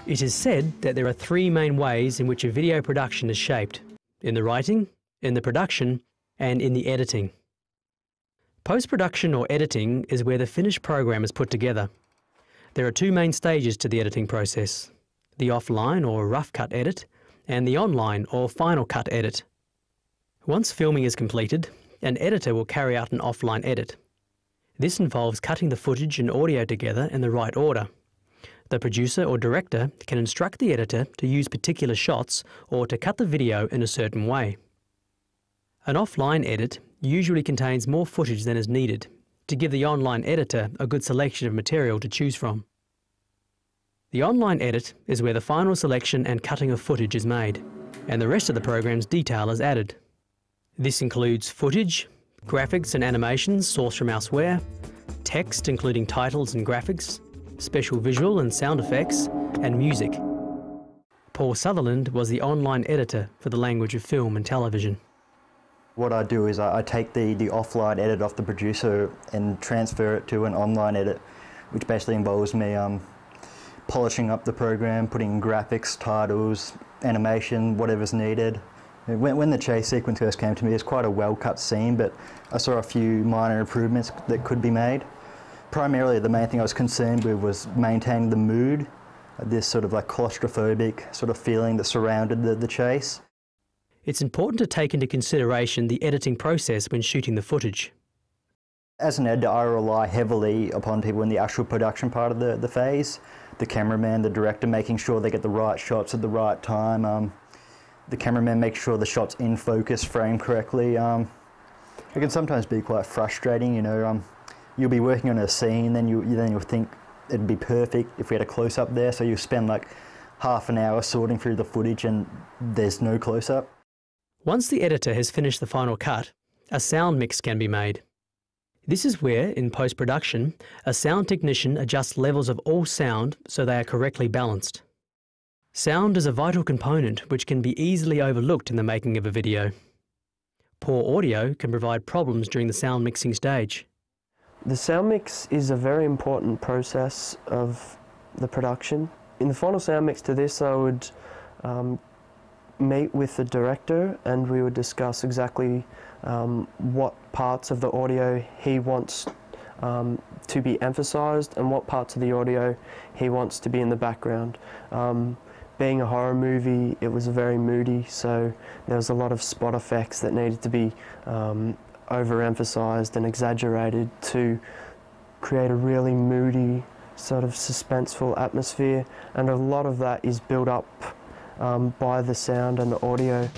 It is said that there are three main ways in which a video production is shaped: in the writing, in the production, and in the editing. Post-production or editing is where the finished program is put together. There are two main stages to the editing process: the offline or rough cut edit, and the online or final cut edit. Once filming is completed, an editor will carry out an offline edit. This involves cutting the footage and audio together in the right order. The producer or director can instruct the editor to use particular shots or to cut the video in a certain way. An offline edit usually contains more footage than is needed to give the online editor a good selection of material to choose from. The online edit is where the final selection and cutting of footage is made, and the rest of the program's detail is added. This includes footage, graphics and animations sourced from elsewhere, text including titles and graphics, special visual and sound effects, and music. Paul Sutherland was the online editor for the language of film and television. What I do is I take the offline edit off the producer and transfer it to an online edit, which basically involves me polishing up the program, putting in graphics, titles, animation, whatever's needed. When the chase sequence first came to me, it's quite a well-cut scene, but I saw a few minor improvements that could be made. Primarily, the main thing I was concerned with was maintaining the mood, this sort of like claustrophobic sort of feeling that surrounded the chase. It's important to take into consideration the editing process when shooting the footage. As an editor, I rely heavily upon people in the actual production part of the phase. The cameraman, the director, making sure they get the right shots at the right time. The cameraman makes sure the shot's in focus, framed correctly. It can sometimes be quite frustrating, you know. You'll be working on a scene, then you'll think it'd be perfect if we had a close-up there, so you spend like half an hour sorting through the footage and there's no close-up. Once the editor has finished the final cut, a sound mix can be made. This is where, in post-production, a sound technician adjusts levels of all sound so they are correctly balanced. Sound is a vital component which can be easily overlooked in the making of a video. Poor audio can provide problems during the sound mixing stage. The sound mix is a very important process of the production. In the final sound mix to this, I would meet with the director and we would discuss exactly what parts of the audio he wants to be emphasised and what parts of the audio he wants to be in the background. Being a horror movie, it was very moody, so there was a lot of spot effects that needed to be overemphasised and exaggerated to create a really moody, sort of suspenseful atmosphere, and a lot of that is built up by the sound and the audio.